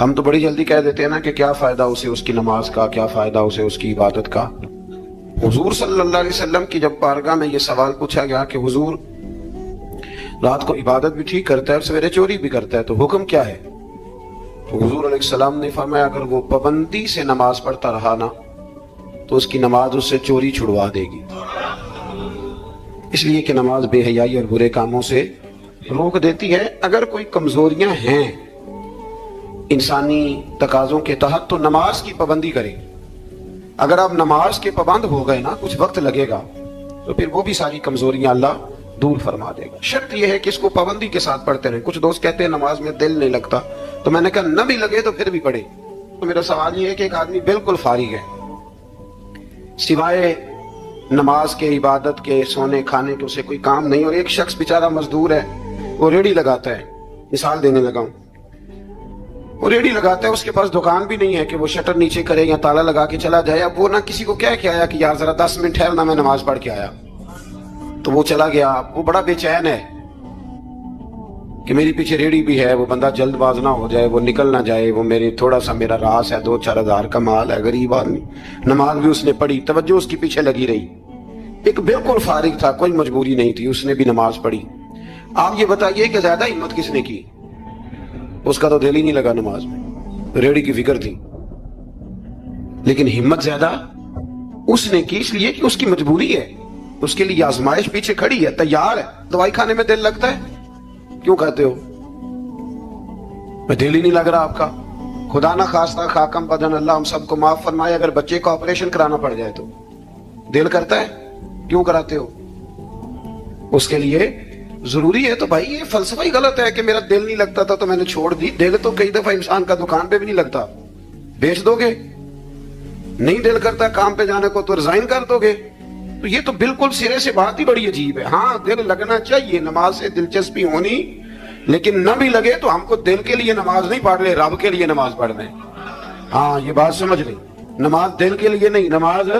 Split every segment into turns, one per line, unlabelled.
ہم تو بڑی جلدی کہہ دیتے ہیں نا کہ کیا فائدہ اسے اس کی نماز کا، کیا فائدہ اسے اس کی عبادت کا۔ حضور صلی اللہ علیہ وسلم کی جب بارگاہ میں یہ سوال پوچھا گیا کہ حضور رات کو عبادت بھی ٹھیک کرتا ہے اور سویرے چوری بھی کرتا ہے، تو حکم کیا ہے؟ تو حضور علیہ السلام نے فرمایا اگر وہ پابندی سے نماز پڑھتا رہا نا تو اس کی نماز اس سے چوری چھڑوا دے گی، اس لیے کہ نماز بے حیائی اور برے کاموں سے روک دیتی ہے۔ اگر کوئی کمزوریاں ہیں انسانی تقاضوں کے تحت تو نماز کی پابندی کریں۔ اگر آپ نماز کے پابند ہو گئے نا، کچھ وقت لگے گا تو پھر وہ بھی ساری کمزوریاں اللہ دور فرما دے گا۔ شرط یہ ہے کہ اس کو پابندی کے ساتھ پڑھتے رہیں۔ کچھ دوست کہتے ہیں نماز میں دل نہیں لگتا، تو میں نے کہا نہ بھی لگے تو پھر بھی پڑھے۔ تو میرا سوال یہ ہے کہ ایک آدمی بالکل فارغ ہے، سوائے نماز کے، عبادت کے، سونے کھانے کے اسے کوئی کام نہیں، اور ایک شخص بیچارہ مزدور ہے، وہ ریڑھی لگاتا ہے، مثال دینے لگا ہوں، وہ ریڑھی لگاتا ہے، اس کے پاس دکان بھی نہیں ہے کہ وہ شٹر نیچے کرے یا تالا لگا کے چلا جائے۔ اب وہ نہ کسی کو کہہ کے آیا کہ یار ذرا 10 منٹ ٹھہرنا میں نماز پڑھ کے آیا، تو وہ چلا گیا۔ وہ بڑا بے چین ہے کہ میری پیچھے ریڑھی بھی ہے، وہ بندہ جلد باز نہ ہو جائے، وہ نکل نہ جائے، وہ میری تھوڑا سا میرا راس ہے، 2-4 ہزار کا مال ہے، غریب آدمی۔ نماز بھی اس نے پڑھی، توجہ اس کی پیچھے لگی رہی۔ ایک بالکل فارغ تھا، کوئی مجبوری نہیں تھی، اس نے بھی نماز پڑھی۔ آپ یہ بتائیے کہ زیادہ ہمت کس نے کی؟ اس کا تو دل ہی نہیں لگا نماز میں، ریڑھی کی فکر تھی، لیکن ہمت زیادہ اس نے کی، اس لیے کہ اس کی مجبوری ہے، اس کے لیے آزمائش پیچھے کھڑی ہے، تیار ہے۔ دوائی کھانے میں دل لگتا ہے؟ کیوں کہتے ہو میں دل ہی نہیں لگ رہا آپ کا؟ خدا نہ خواستہ خاکم بدن اللہ ہم سب کو معاف فرمائے، اگر بچے کو آپریشن کرانا پڑ جائے تو دل کرتا ہے؟ کیوں کراتے ہو؟ اس کے لیے ضروری ہے۔ تو بھائی یہ فلسفہ ہی غلط ہے کہ میرا دل نہیں لگتا تھا تو میں نے چھوڑ دی۔ دل تو کئی دفعہ انسان کا دکان پہ بھی نہیں لگتا، بیچ دو گے؟ نہیں دل کرتا کام پہ جانے کو تو ریزائن کر دو گے؟ تو یہ تو بالکل سرے سے بات ہی بڑی عجیب ہے۔ ہاں دل لگنا چاہیے، نماز سے دلچسپی ہونی، لیکن نہ بھی لگے تو ہم کو دل کے لیے نماز نہیں پڑھ رہے، رب کے لیے نماز پڑھ رہے۔ ہاں یہ بات سمجھ لیں، نماز دل کے لیے نہیں، نماز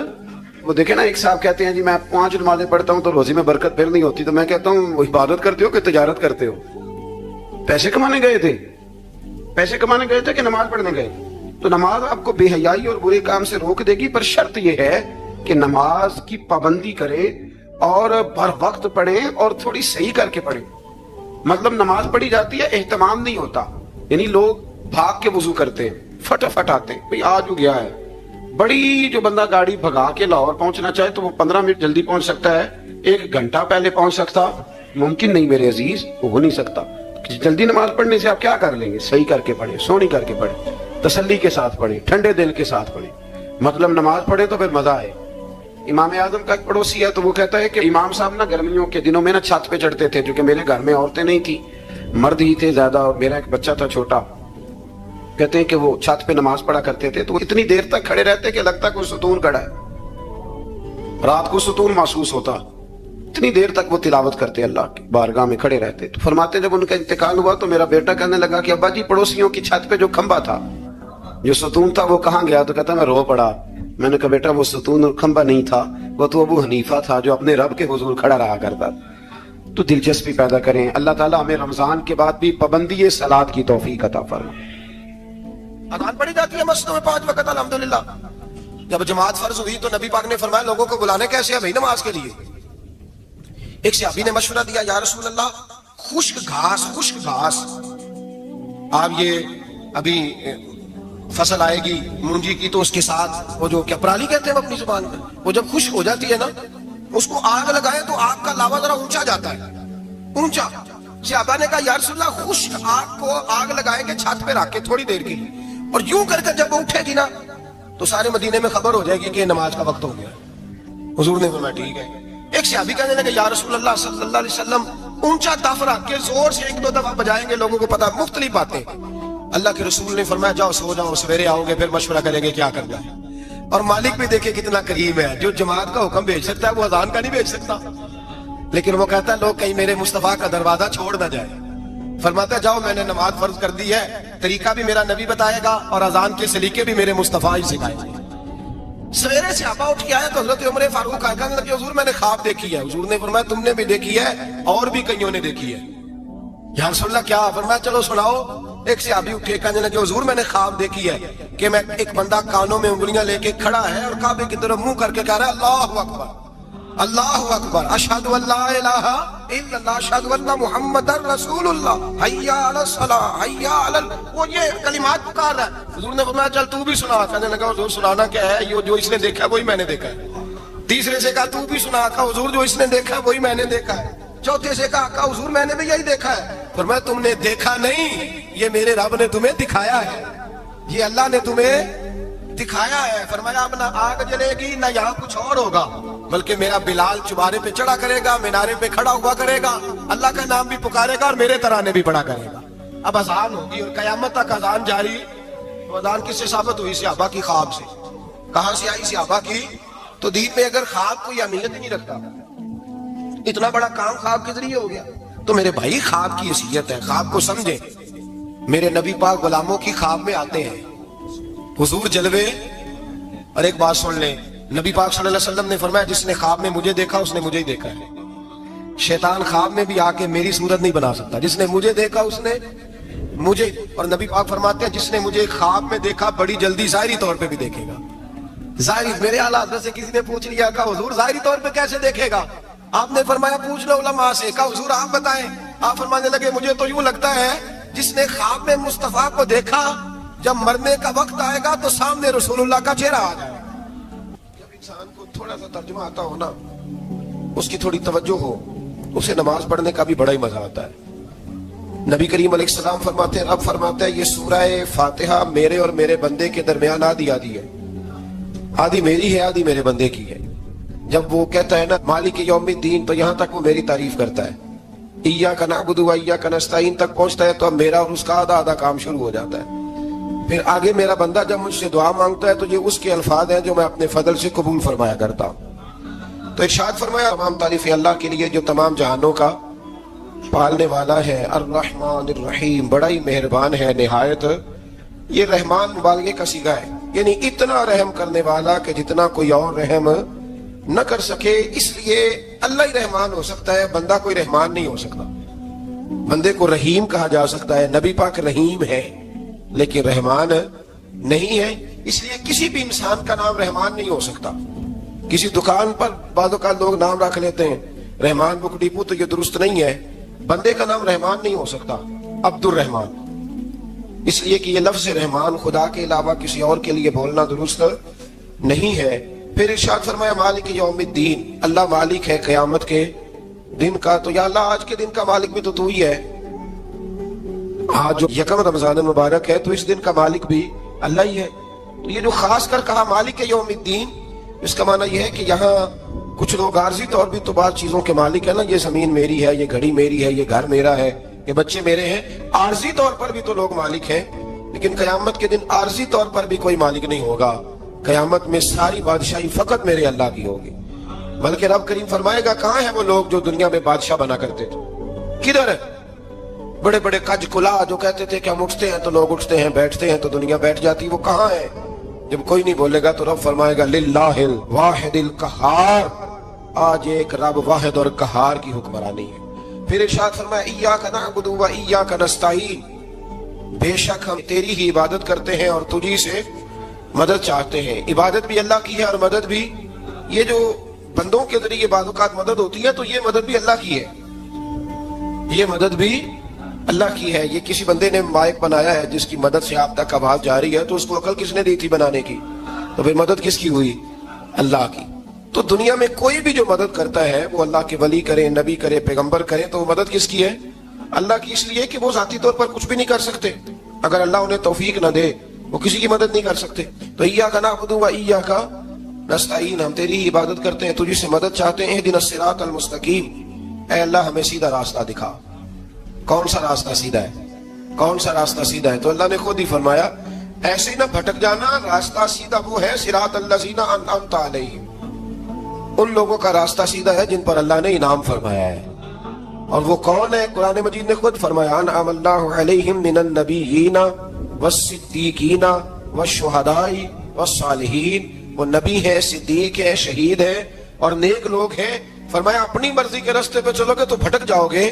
وہ دیکھیں نا، ایک صاحب کہتے ہیں جی میں 5 نمازیں پڑھتا ہوں تو روزی میں برکت پھر نہیں ہوتی، تو میں کہتا ہوں وہ عبادت کرتے ہو کہ تجارت کرتے ہو؟ پیسے کمانے گئے تھے؟ پیسے کمانے گئے تھے کہ نماز پڑھنے گئے؟ تو نماز آپ کو بے حیائی اور برے کام سے روک دے گی، پر شرط یہ ہے کہ نماز کی پابندی کرے اور بر وقت پڑھیں اور تھوڑی صحیح کر کے پڑھیں۔ مطلب نماز پڑھی جاتی ہے، اہتمام نہیں ہوتا، یعنی لوگ بھاگ کے وضو کرتے ہیں، فٹافٹ آتے ہیں، بھئی آج ہو گیا ہے۔ بڑی جو بندہ گاڑی بھگا کے لاہور پہنچنا چاہے تو وہ 15 منٹ جلدی پہنچ سکتا ہے، 1 گھنٹہ پہلے پہنچ سکتا ممکن نہیں میرے عزیز، وہ ہو نہیں سکتا۔ جلدی نماز پڑھنے سے آپ کیا کر لیں گے؟ صحیح کر کے پڑھیں، سونی کر کے پڑھیں، تسلی کے ساتھ پڑھیں، ٹھنڈے دل کے ساتھ پڑھیں۔ مطلب نماز پڑھیں تو پھر مزہ آئے۔ امام اعظم کا ایک پڑوسی ہے تو وہ کہتا ہے کہ امام صاحب نا گرمیوں کے دنوں میں نا چھت پہ چڑھتے تھے، کیونکہ میرے گھر میں عورتیں نہیں تھی، مرد ہی تھے زیادہ، اور میرا ایک بچہ تھا چھوٹا۔ کہتے ہیں کہ وہ چھت پہ نماز پڑھا کرتے تھے تو اتنی دیر تک کھڑے رہتے کہ لگتا کوئی ستون کھڑا ہے، رات کو ستون محسوس ہوتا، اتنی دیر تک وہ تلاوت کرتے، اللہ کی بارگاہ میں کھڑے رہتے۔ تو فرماتے جب ان کا انتقال ہوا تو میرا بیٹا کہنے لگا کہ ابا جی پڑوسیوں کی چھت پہ جو کھمبا تھا، جو ستون تھا، وہ کہاں گیا؟ تو کہتا میں رو پڑا۔ میں نے کہا بیٹا وہ ستون اور کھمبا نہیں تھا، وہ تو ابو حنیفہ تھا جو اپنے رب کے حضور کھڑا رہا کرتا۔ تو دلچسپی پیدا کریں۔ اللہ تعالیٰ ہمیں رمضان کے بعد بھی پابندی صلاۃ کی توفیق عطا فرمائے۔
اذان پڑھی جاتی ہے مسجدوں میں 5 وقت الحمدللہ۔ جب جماعت فرض ہوئی تو نبی پاک نے فرمایا لوگوں کو بلانے کیسے ہیں بھائی نماز کے لیے؟ ایک صحابی نے مشورہ دیا، یا رسول اللہ خشک گھاس آپ یہ ابھی فصل آئے گی مونجی کی تو اس کے ساتھ وہ جو کیا پرالی کہتے ہیں اپنی زبان میں، وہ جب خشک ہو جاتی ہے نا اس کو آگ لگائے تو آگ کا لاوا ذرا اونچا جاتا ہے، اونچا۔ صحابہ نے کہا یا رسول اللہ خشک آگ کو آگ لگائیں گے چھت پہ رکھ کے تھوڑی دیر کے لیے، اور یوں کر کے جب وہ اٹھے گی نا تو سارے مدینے میں خبر ہو جائے گی کہ نماز کا وقت ہو گیا۔ حضور نے فرمایا ٹھیک ہے۔ ایک صحابی کہنے لگے یا رسول اللہ صلی اللہ علیہ وسلم اونچا تف رکھ کے زور سے 1-2 دفعہ بجائیں گے، لوگوں کو پتا مختلف باتیں۔ اللہ کے رسول نے فرمایا جاؤ سو جاؤ، سویرے آؤ گے پھر مشورہ کریں گے کیا کرنا ہے۔ اور مالک بھی دیکھے کتنا کریم ہے، جو جماعت کا حکم بھیج سکتا ہے وہ اذان کا نہیں بھیج سکتا، لیکن وہ کہتا ہے لوگ کہیں میرے مصطفیٰ کا دروازہ چھوڑ نہ جائے۔ فرماتا ہے جاؤ میں نے نماز فرض کر دی ہے، طریقہ بھی میرا نبی بتائے گا اور اذان کے سلیقے بھی میرے مصطفیٰ ہی سکھائے گا۔ سویرے صحابہ اٹھ کے آئے تو حضرت عمر فاروق آئے کہنے لگے حضور میں نے خواب دیکھی ہے۔ حضور نے فرمایا تم نے بھی دیکھی ہے اور بھی کئیوں نے دیکھی ہے۔ یا رسول اللہ کیا؟ فرمایا چلو سناؤ۔ ایک صحابی اٹھے کہنے لگے حضور میں نے خواب دیکھی ہے کہ میں ایک بندہ کانوں میں انگلیاں لے کے کھڑا ہے اور کعبے کی طرف منہ کر کے کہہ رہا ہے اللہ اکبر اللہ اکبر اشہد ان لا الہ الا اللہ اشہد ان محمد رسول اللہ حی علی الصلاۃ حی علی وہ یہ کلمات پکار رہا ہے. حضور نے فرمایا چل تو بھی سنا. کہنے لگا حضور سنانا کیا ہے؟ یہ جو اس نے دیکھا وہی میں نے دیکھا ہے. تیسرے سے کہا تو بھی سنا. کہا حضور جو اس نے دیکھا وہی میں نے دیکھا ہے. چوتھے سے کہا حضور میں نے بھی یہی دیکھا ہے. فرمایا تم نے دیکھا نہیں، یہ میرے رب نے تمہیں دکھایا ہے، یہ اللہ نے تمہیں دکھایا ہے. فرمایا اب نہ آگ جلے گی نہ یہاں کچھ اور ہوگا، بلکہ میرا بلال چبارے پہ چڑھا کرے گا، مینارے پہ کھڑا ہوا کرے گا، اللہ کا نام بھی پکارے گا اور میرے ترانے بھی پڑھا کرے گا. اب اذان ہوگی اور قیامت تک اذان جاری. تو اذان کس سے ثابت ہوئی؟ صحابہ کی خواب سے. کہاں سے آئی؟ صحابہ کی. تو دین میں اگر خواب کوئی اہمیت نہیں رکھتا، اتنا بڑا کام خواب کے ذریعے ہو گیا. تو میرے بھائی خواب کی حیثیت ہے، خواب کو سمجھیں. میرے نبی پاک غلاموں کی خواب میں آتے ہیں حضور جلوے. اور ایک بات سن لیں، نبی پاک صلی اللہ علیہ وسلم نے فرمایا جس نے خواب میں مجھے دیکھا اس نے مجھے ہی دیکھا ہے. شیطان خواب میں بھی آ کے میری صورت نہیں بنا سکتا. جس نے مجھے دیکھا اس نے مجھے. اور نبی پاک فرماتے ہیں جس نے مجھے خواب میں دیکھا بڑی جلدی ظاہری طور پہ بھی دیکھے گا. ظاہری میرے اعلیٰ حضرت سے کسی نے پوچھ لیا کہ حضور ظاہری طور پہ کیسے دیکھے گا؟ آپ نے فرمایا پوچھ لو علماء سے. کہا حضور آپ بتائیں. آپ فرمانے لگے مجھے تو یوں لگتا ہے جس نے خواب میں مصطفیٰ کو دیکھا جب مرنے کا وقت آئے گا تو سامنے رسول اللہ کا چہرہ آ جائے. جب انسان کو تھوڑا سا ترجمہ آتا ہو نا، اس کی تھوڑی توجہ ہو، اسے نماز پڑھنے کا بھی بڑا ہی مزہ آتا ہے. نبی کریم علیہ السلام فرماتے ہیں، رب فرماتا ہے یہ سورہ فاتحہ میرے اور میرے بندے کے درمیان آدھی آدھی ہے. آدھی میری ہے آدھی میرے بندے کی ہے. جب وہ کہتا ہے نا مالک یوم الدین تو یہاں تک وہ میری تعریف کرتا ہے. ایاک نعبد و ایاک نستعین تک پہنچتا ہے تو اب میرا اور اس کا آدھا آدھا کام شروع ہو جاتا ہے. پھر آگے میرا بندہ جب مجھ سے دعا مانگتا ہے تو یہ اس کے الفاظ ہیں جو میں اپنے فضل سے قبول فرمایا کرتا ہوں. تو ارشاد فرمایا تمام تعریفیں اللہ کے لیے جو تمام جہانوں کا پالنے والا ہے. الرحمن الرحیم، بڑا ہی مہربان ہے نہایت. یہ رحمان مبالغے کا صیغہ ہے، یعنی اتنا رحم کرنے والا کہ جتنا کوئی اور رحم نہ کر سکے. اس لیے اللہ ہی رحمان ہو سکتا ہے، بندہ کوئی رحمان نہیں ہو سکتا. بندے کو رحیم کہا جا سکتا ہے. نبی پاک رحیم ہے لیکن رحمان نہیں ہے. اس لیے کسی بھی انسان کا نام رحمان نہیں ہو سکتا. کسی دکان پر بعض اوقات لوگ نام رکھ لیتے ہیں رحمان بک ڈپو، تو یہ درست نہیں ہے. بندے کا نام رحمان نہیں ہو سکتا، عبد الرحمان. اس لیے کہ یہ لفظ رحمان خدا کے علاوہ کسی اور کے لیے بولنا درست نہیں ہے. پھر ارشاد فرمایا مالک یوم الدین، اللہ مالک ہے قیامت کے دن کا. تو یا اللہ آج کے دن کا مالک بھی تو ہی ہے. آج جو یکم رمضان مبارک ہے تو اس دن کا مالک بھی اللہ ہی ہے. تو یہ جو خاص کر کہا مالک یوم الدین، اس کا معنی یہ ہے کہ یہاں کچھ لوگ عارضی طور بھی تو بعض چیزوں کے مالک ہے نا. یہ زمین میری ہے، یہ گھڑی میری ہے، یہ گھر میرا ہے، یہ بچے میرے ہیں. عارضی طور پر بھی تو لوگ مالک ہیں، لیکن قیامت کے دن عارضی طور پر بھی کوئی مالک نہیں ہوگا. قیامت میں ساری بادشاہی فقط میرے اللہ کی ہوگی. بلکہ رب کریم فرمائے گا کہاں ہیں وہ لوگ جو دنیا میں بادشاہ بنا کرتے تھے؟ کدھر ہے؟ بڑے بڑے کج کلا جو کہتے تھے کہ ہم اٹھتے ہیں تو لوگ اٹھتے ہیں، بیٹھتے ہیں تو دنیا بیٹھ جاتی، وہ کہاں ہے؟ جب کوئی نہیں بولے گا تو رب فرمائے گا للہ الواحد القہار، آج ایک رب واحد اور قہار کی حکمرانی ہے. پھر ارشاد فرمایا ایاک نعبد و ایاک نستعین، بے شک ہم تیری ہی عبادت کرتے ہیں اور تجھی سے مدد چاہتے ہیں. عبادت بھی اللہ کی ہے اور مدد بھی. یہ جو بندوں کے ذریعے بعض اوقات مدد ہوتی ہے تو یہ مدد بھی اللہ کی ہے، یہ مدد بھی اللہ کی ہے. یہ کسی بندے نے مائک بنایا ہے جس کی مدد سے آپ تک آواز جا رہی ہے، تو اس کو عقل کس نے دی تھی بنانے کی؟ تو پھر مدد کس کی ہوئی؟ اللہ کی. تو دنیا میں کوئی بھی جو مدد کرتا ہے وہ اللہ کے ولی کرے، نبی کرے، پیغمبر کرے، تو وہ مدد کس کی ہے؟ اللہ کی. اس لیے کہ وہ ذاتی طور پر کچھ بھی نہیں کر سکتے. اگر اللہ انہیں توفیق نہ دے وہ کسی کی مدد نہیں کر سکتے. تو ایاک نعبد و ایاک نستعین، ہم تیری ہی عبادت کرتے ہیں، تجھ سے مدد چاہتے ہیں. اہدنا الصراط المستقیم، اے اللہ ہمیں سیدھا راستہ دکھا. کون سا راستہ سیدھا ہے؟ کون سا راستہ سیدھا ہے؟ تو اللہ نے خود ہی فرمایا ایسے نہ بھٹک جانا، راستہ سیدھا وہ ہے صراط الذین انعمت علیہم، ان لوگوں کا راستہ سیدھا ہے جن پر اللہ نے انعام فرمایا ہے. اور وہ کون ہے؟ قرآن مجید نے خود فرمایا انعم اللہ علیہم من النبیین والصدیقین والشہداء والصالحین. وہ نبی ہیں، صدیق ہیں، شہید ہیں اور نیک لوگ ہیں. فرمایا اپنی مرضی کے راستے پہ چلو گے تو بھٹک جاؤ گے،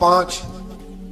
5,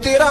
13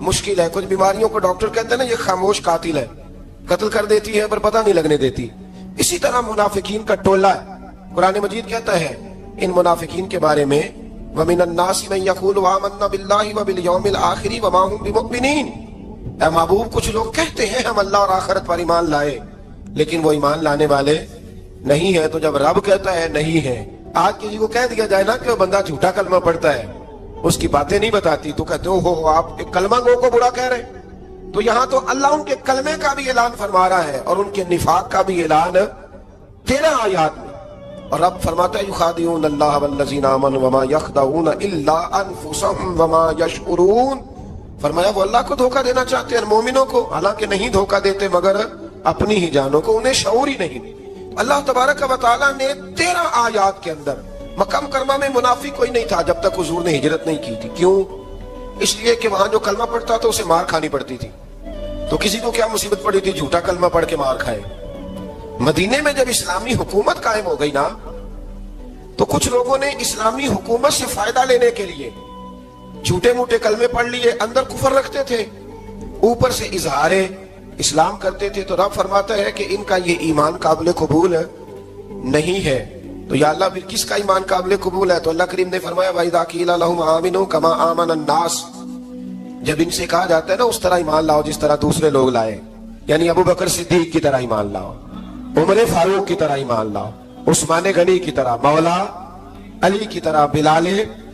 مشکل ہے. کچھ بیماریوں کو ڈاکٹر کہتے ہیں نا یہ خاموش قاتل ہے, قتل کر دیتی ہے پر پتہ نہیں لگنے دیتی. اسی طرح منافقین کا ٹولہ ہے. قرآن مجید کہتا ہے ان منافقین کے بارے میں وَمِنَ النَّاسِ مَن يَقُولُ آمَنَّا بِاللَّهِ وَبِالْيَوْمِ الْآخِرِ وَمَا هُمْ بِمُؤْمِنِينَ. اے محبوب کچھ لوگ کہتے ہیں ہم اللہ اور آخرت پر ایمان لائے, لیکن وہ ایمان لانے والے نہیں ہیں. تو جب رب کہتا ہے نہیں ہے, آج کسی کو کہہ دیا جائے نا کہ وہ بندہ جھوٹا کلمہ پڑھتا ہے, اس کی باتیں نہیں بتاتی, تو کہتے ہو آپ ایک کلمہ گو کو برا کہہ رہے. تو یہاں تو اللہ ان کے کلمے کا بھی اعلان فرما رہا ہے اور ان کے نفاق کا بھی اعلان 13 آیات میں. اور رب فرماتا ہے یخادعون اللہ والذین آمنوا وما یخدعون الا انفسهم وما یشعرون. فرمایا وہ اللہ کو دھوکہ دینا چاہتے ہیں مومنوں کو, حالانکہ نہیں دھوکہ دیتے مگر اپنی ہی جانوں کو, انہیں شعور ہی نہیں. اللہ تبارک و تعالیٰ نے 13 آیات کے اندر مکہ مکرمہ میں منافق کوئی نہیں تھا جب تک حضور نے ہجرت نہیں کی تھی. کیوں؟ اس لیے کہ وہاں جو کلمہ پڑھتا تھا اسے مار کھانی پڑتی تھی. تو کسی کو کیا مصیبت پڑی تھی جھوٹا کلمہ پڑھ کے مار کھائے. مدینے میں جب اسلامی حکومت قائم ہو گئی نا, تو کچھ لوگوں نے اسلامی حکومت سے فائدہ لینے کے لیے جھوٹے موٹے کلمے پڑھ لیے, اندر کفر رکھتے تھے, اوپر سے اظہار اسلام کرتے تھے. تو رب فرماتا ہے کہ ان کا یہ ایمان قابل قبول نہیں ہے. تو یا اللہ پھر کس کا ایمان قابل قبول ہے؟ تو اللہ کریم نے فرمایا وَإِذَا قِيلَ لَهُمْ آمِنُوا كَمَا آمَنَ النَّاسُ. جب ان سے کہا جاتا ہے نا اس طرح ایمان لاؤ جس طرح دوسرے لوگ لائے, یعنی ابو بکر صدیق کی طرح ایمان لاؤ, عمر فاروق کی طرح ایمان لاؤ, عثمان غنی کی طرح, مولا علی کی طرح, بلال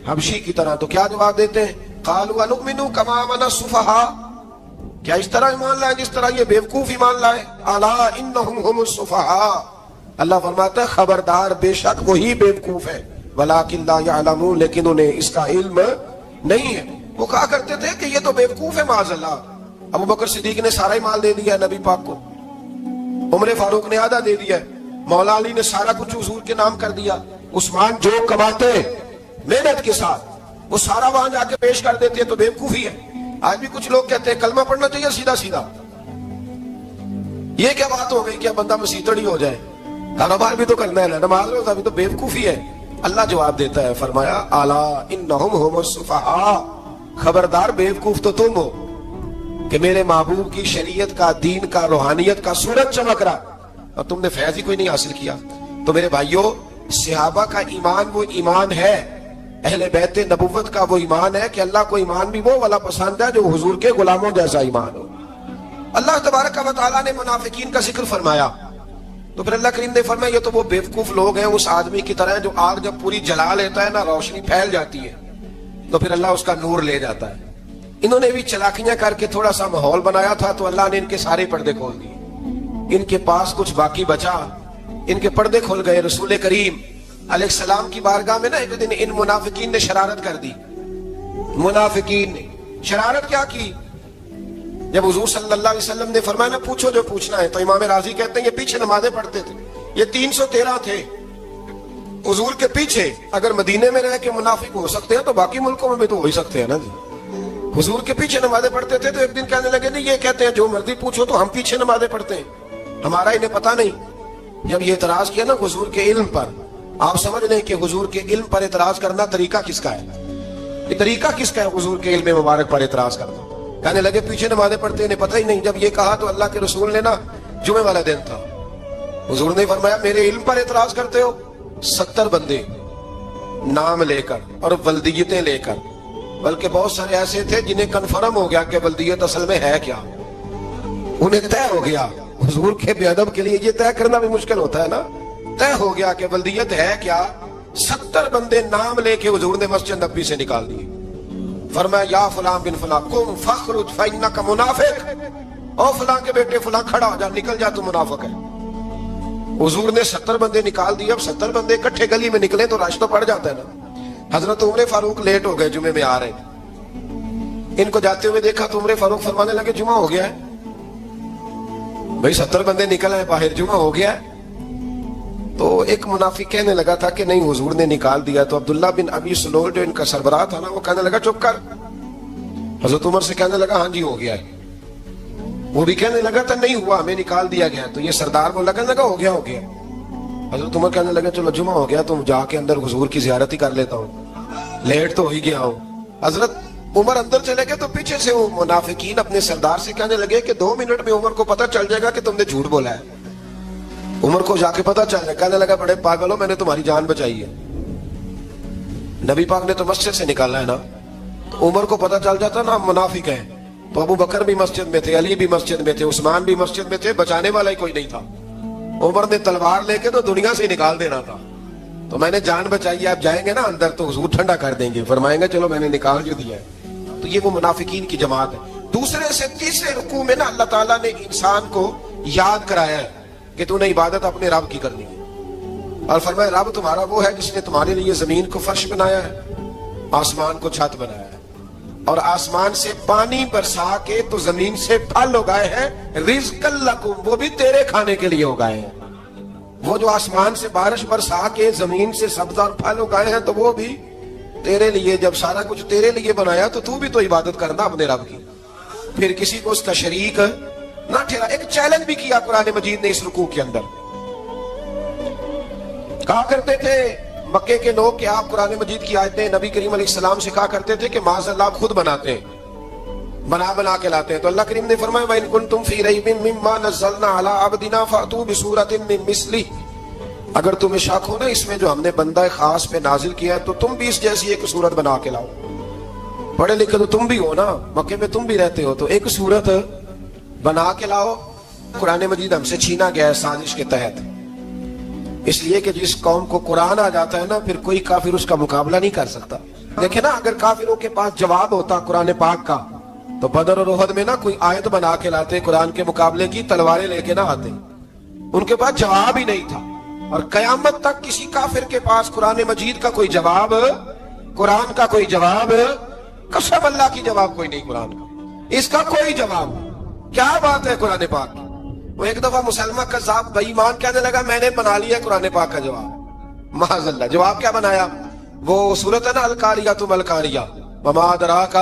حبشی کی طرح, تو کیا جواب دیتے ہیں؟ قالوا انؤمن كما آمن السفهاء. کیا اس طرح ایمان لائے جس طرح یہ بیوقوف ایمان لائے؟ الا انهم هم السفهاء. اللہ فرماتا ہے خبردار بے شک وہی بیوقوف ہے, ولکن لا يعلمون, لیکن انہیں اس کا علم نہیں ہے. وہ کہا کرتے تھے کہ یہ تو بیوقوف ہے معاذ اللہ. ابو بکر صدیق نے سارا ایمان دے دیا نبی پاک کو, عمر فاروق نے آدھا دے دیا, مولا علی نے سارا کچھ حضور کے نام کر دیا, عثمان جو کماتے محنت کے ساتھ وہ سارا وہاں جا کے پیش کر دیتے, تو بیوقوفی ہے. آج بھی کچھ لوگ کہتے ہیں کلمہ پڑھنا چاہیے سیدھا سیدھا. یہ کیا بات ہو گئی کہ بندہ مسیطڑی ہو جائے, کاروبار بھی تو کرنا ہے, نماز روزہ بھی, تو بیوقوفی ہے. اللہ جواب دیتا ہے, فرمایا الا انہم هم السفہاء, خبردار بیوقوف تو تم ہو کہ میرے محبوب کی شریعت کا, دین کا, روحانیت کا سورج چمک رہا اور تم نے فیض ہی کوئی نہیں حاصل کیا. تو میرے بھائیوں, صحابہ کا ایمان وہ ایمان ہے, اہل بیت نبوت کا وہ ایمان ہے کہ اللہ کو ایمان بھی وہ والا پسند ہے جو حضور کے غلاموں جیسا ایمان ہو. اللہ تبارک و تعالیٰ نے منافقین کا ذکر فرمایا, تو پھر اللہ کریم نے فرمایا یہ تو وہ بیوقوف لوگ ہیں اس آدمی کی طرح جو آگ جب پوری جلا لیتا ہے نا روشنی پھیل جاتی ہے تو پھر اللہ اس کا نور لے جاتا ہے. انہوں نے بھی چلاکیاں کر کے تھوڑا سا ماحول بنایا تھا, تو اللہ نے ان کے سارے پردے کھول دیے. ان کے پاس کچھ باقی بچا, ان کے پردے کھل گئے. رسول کریم علیہ السلام کی بارگاہ میں نا ایک دن ان منافقین نے شرارت کر دی. منافقین نے شرارت کیا کی؟ جب حضور صلی اللہ علیہ وسلم نے فرمایا نا پوچھو جو پوچھنا ہے, تو امام راضی کہتے ہیں یہ پیچھے نمازیں پڑھتے تھے, یہ 313 تھے حضور کے پیچھے. اگر مدینے میں رہ کے منافق ہو سکتے ہیں تو باقی ملکوں میں بھی تو ہو ہی سکتے ہیں نا جی. حضور کے پیچھے نمازیں پڑھتے تھے, تو ایک دن کہنے لگے نہیں یہ کہتے ہیں جو مرضی پوچھو تو ہم پیچھے نمازیں پڑھتے ہیں, ہمارا انہیں پتہ نہیں. جب یہ اعتراض کیا نا حضور کے علم پر, آپ سمجھ لیں کہ حضور کے علم پر اعتراض کرنا طریقہ کس کا ہے, یہ طریقہ کس کا ہے حضور کے علم مبارک پر اعتراض کرنا. کہنے لگے پیچھے نمازیں پڑھتے انہیں پتہ ہی نہیں. جب یہ کہا تو اللہ کے رسول نے نا جمعے والا دن تھا, حضور نے فرمایا میرے علم پر اعتراض کرتے ہو. 70 بندے نام لے کر اور ولدیتیں لے کر, بلکہ بہت سارے ایسے تھے جنہیں کنفرم ہو گیا کہ ولدیت اصل میں ہے کیا, انہیں طے ہو گیا. حضور کے بے ادب کے لیے یہ طے کرنا بھی مشکل ہوتا ہے نا. طے ہو گیا کہ ولدیت ہے کیا. 70 بندے نام لے کے حضور نے مسجد نبوی سے نکال دیے. فرمایا یا فلاں بن فلاں قم فخرج فإنک منافق, او فلاں کے بیٹے فلاں کھڑا ہو جا, نکل جا, تو منافق ہے. حضور نے 70 بندے نکال دیے. اب 70 بندے اکٹھے گلی میں نکلے تو رش تو پڑ جاتا ہے نا. حضرت عمر فاروق لیٹ ہو گئے, جمعے میں آ رہے, ان کو جاتے ہوئے دیکھا تو عمر فاروق فرمانے لگے جمعہ ہو گیا ہے بھائی, 70 بندے نکل آئے باہر, جمعہ ہو گیا ہے. تو ایک منافق کہنے لگا تھا کہ نہیں حضور نے نکال دیا. تو عبداللہ بن ابی سلول جو ان کا سربراہ تھا نا, وہ کہنے لگا چپ کر. حضرت عمر سے کہنے لگا ہاں جی ہو گیا ہے. وہ بھی کہنے لگا تھا نہیں ہوا, ہمیں نکال دیا گیا. تو یہ سردار کو لگنے لگا ہو گیا ہو گیا. حضرت عمر کہنے لگا چلو جمعہ ہو گیا تو جا کے اندر حضور کی زیارت ہی کر لیتا ہوں, لیٹ تو ہو ہی گیا ہوں. حضرت عمر اندر چلے گئے تو پیچھے سے وہ منافقین اپنے سردار سے کہنے لگے کہ 2 منٹ میں عمر کو پتہ چل جائے گا کہ تم نے جھوٹ بولا ہے. عمر کو جا کے پتہ چل جائے, کہنے لگا بڑے پاگل ہو, میں نے تمہاری جان بچائی ہے. نبی پاک نے تو مسجد سے نکالا ہے نا. تو عمر کو پتہ چل جاتا نا منافق ہے, تو ابو بکر بھی مسجد میں تھے, علی بھی مسجد میں تھے, عثمان بھی مسجد میں تھے, بچانے والا ہی کوئی نہیں تھا. عمر نے تلوار لے کے تو دنیا سے نکال دینا تھا. تو میں نے جان بچائی, آپ جائیں گے نا اندر تو حضور ٹھنڈا کر دیں گے, فرمائیں گے چلو میں نے نکال جو دیا ہے. تو یہ وہ منافقین کی جماعت ہے. دوسرے سے تیسرے رکوع میں نا اللہ تعالیٰ نے انسان کو یاد کرایا ہے کہ تو نے عبادت اپنے رب کی کرنی ہے, اور فرمایا رب تمہارا وہ ہے جس نے تمہارے لیے زمین کو فرش بنایا ہے, آسمان کو چھت بنایا ہے, اور آسمان سے پانی برسا کے تو زمین سے پھل اگائے ہیں, رزق لکم, وہ بھی تیرے کھانے کے لیے اگائے ہیں. وہ جو آسمان سے بارش برسا کے زمین سے سبز اور پھل اگائے ہیں تو وہ بھی تیرے لیے. جب سارا کچھ تیرے لیے بنایا تو بھی تو عبادت کرنا اپنے رب کی, پھر کسی کو اس کا شریک نہ ٹھہرا. ایک چیلنج بھی کیا قرآن مجید نے اس رکوع کے اندر. کہا کرتے تھے مکے کے لوگ کہ آپ قرآن مجید کی آیتیں نبی کریم علیہ السلام سے کہا کرتے تھے کہ معاذ اللہ خود بناتے ہیں, بنا کے لاتے ہیں. تو اللہ کریم نے فرمایا وَإِن كُنتُمْ فِي رَيْبٍ مِّمَّا نَزَّلْنَا عَلَىٰ عَبْدِنَا فَأْتُوا بِسُورَةٍ مِّن مِّثْلِهِ, اگر تمہیں شک ہو نا اس میں جو ہم نے بندہ خاص پہ نازل کیا ہے تو تم بھی اس جیسی ایک صورت بنا کے لاؤ. پڑھے لکھے تو تم بھی ہو نا, مکے میں تم بھی رہتے ہو, تو ایک صورت بنا کے لاؤ. قرآن مجید ہم سے چھینا گیا ہے سازش کے تحت, اس لیے کہ جس قوم کو قرآن آ جاتا ہے نا پھر کوئی کافر اس کا مقابلہ نہیں کر سکتا. دیکھیں نا اگر کافروں کے پاس جواب ہوتا قرآن پاک کا تو بدر اور احد میں نا کوئی آیت بنا کے لاتے, قرآن کے مقابلے کی تلواریں لے کے نہ آتے. ان کے پاس جواب ہی نہیں تھا, اور قیامت تک کسی کافر کے پاس قرآن مجید کا کوئی جواب, قرآن کا کوئی جواب, قسم اللہ کی جواب کوئی نہیں قرآن کا, اس کا کوئی جواب. کیا بات ہے قرآن پاک کی. وہ ایک دفعہ مسلمہ کذاب بے ایمان کہنے لگا میں نے بنا لیا قرآن پاک کا جواب. معاذ اللہ, جواب کیا بنایا؟ وہ سورت ہے نا القاریہ القاریہ وما ادراک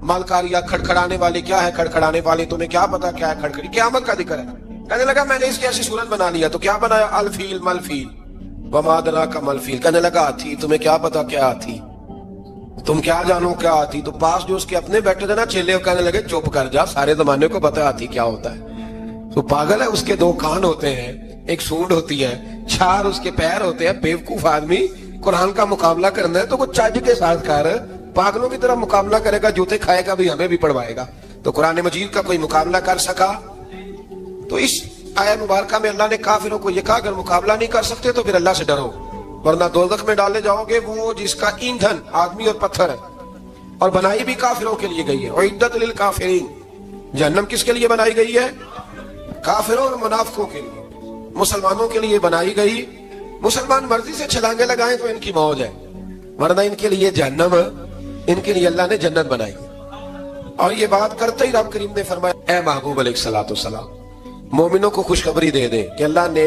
ما القاریہ, کھڑکھڑانے والی کیا ہے, کھڑکھڑانے والی تمہیں کیا پتا کیا ہے کھڑکھڑی, قیامت کا ذکر ہے. کہنے لگا میں نے اس کی ایسی صورت بنا لیا, تو کیا بنایا؟ الفیل ملفیل وما ادراک ما الفیل. کہنے لگا ہاتھی, تمہیں کیا پتا کیا ہاتھی, تم کیا جانو کیا ہاتھی. تو پاس جو اس کے اپنے بیٹھے تھے نا چیلے, کہنے لگے چپ کر جا, سارے زمانے کو پتا ہاتھی کیا ہوتا ہے. تو پاگل ہے, اس کے 2 کان ہوتے ہیں, ایک سونڈ ہوتی ہے, 4 اس کے پیر ہوتے ہیں. بیوقوف آدمی قرآن کا مقابلہ کرنا ہے تو وہ چج کے ساتھ کر, پاگلوں کی طرح مقابلہ کرے گا, جوتے کھائے گا بھی, ہمیں بھی پڑھوائے گا. تو قرآن مجید کا کوئی مقابلہ کر سکا؟ تو اس آیت مبارکہ میں اللہ نے کافروں کو یہ کہا اگر مقابلہ نہیں کر سکتے تو پھر اللہ سے ڈرو, ورنہ دوزخ میں ڈالے جاؤ گے, وہ جس کا ایندھن آدمی اور پتھر ہے, اور بنائی بھی کافروں کے لیے گئی ہے. اعدت للکافرین, جہنم کس کے لیے بنائی گئی ہے؟ کافروں اور منافقوں کے لیے. مسلمانوں کے لیے بنائی گئی, مسلمان مرضی سے چھلانگے لگائیں تو ان کی موج ہے, ورنہ ان کے لیے جہنم, ان کے لیے اللہ نے جنت بنائی. اور یہ بات کرتے ہی رب کریم نے فرمایا اے محبوب علیہ الصلوۃ والسلام, مومنوں کو خوشخبری دے دے کہ اللہ نے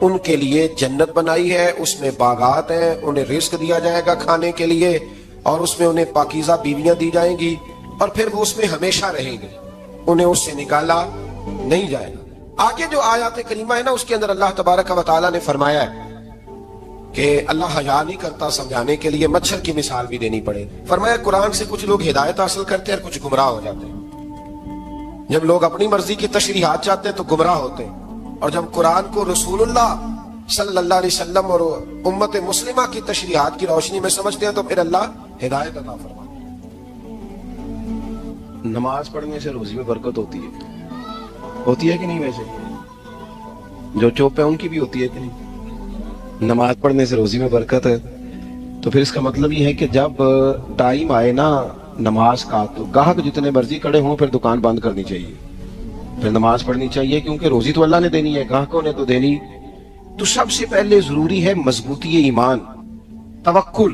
ان کے لیے جنت بنائی ہے, اس میں باغات ہیں, انہیں رزق دیا جائے گا کھانے کے لیے, اور اس میں انہیں پاکیزہ بیویاں دی جائیں گی, اور پھر وہ اس میں ہمیشہ رہیں گے, انہیں اس سے نکالا نہیں جائے گا. آگے جو آیات کریمہ ہے نا اس کے اندر اللہ تبارک و تعالیٰ نے فرمایا ہے کہ اللہ حیا نہیں کرتا سمجھانے کے لیے مچھر کی مثال بھی دینی پڑے. فرمایا قرآن سے کچھ لوگ ہدایت حاصل کرتے ہیں اور کچھ گمراہ ہو جاتے ہیں. جب لوگ اپنی مرضی کی تشریحات چاہتے ہیں تو گمراہ ہوتے ہیں, اور جب قرآن کو رسول اللہ صلی اللہ علیہ وسلم اور امت مسلمہ کی تشریحات کی روشنی میں سمجھتے ہیں تو پھر اللہ ہدایت عطا فرماتا ہے.
نماز پڑھنے سے روزی میں برکت ہوتی ہے کہ نہیں؟ ویسے جو چوپ ہے ان کی بھی ہوتی ہے کہ نہیں؟ نماز پڑھنے سے روزی میں برکت ہے, تو پھر اس کا مطلب یہ ہے کہ جب ٹائم آئے نا نماز کا تو گاہک جتنے مرضی کھڑے ہوں پھر دکان بند کرنی چاہیے, پھر نماز پڑھنی چاہیے, کیونکہ روزی تو اللہ نے دینی ہے, گاہکوں نے تو دینی. تو سب سے پہلے ضروری ہے مضبوطی ایمان, توکل,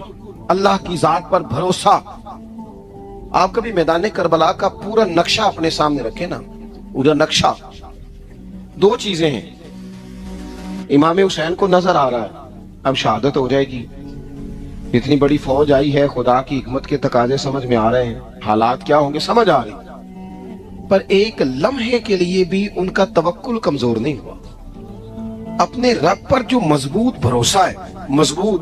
اللہ کی ذات پر بھروسہ. آپ کبھی میدان کربلا کا پورا نقشہ اپنے سامنے رکھیں نا, پورا نقشہ, 2 چیزیں ہیں. امام حسین کو نظر آ رہا ہے اب شہادت ہو جائے گی, اتنی بڑی فوج آئی ہے, خدا کی حکمت کے تقاضے سمجھ میں آ رہے ہیں, حالات کیا ہوں گے سمجھ آ رہی, پر ایک لمحے کے لیے بھی ان کا توکل کمزور نہیں ہوا. اپنے رب پر جو مضبوط بھروسہ ہے, مضبوط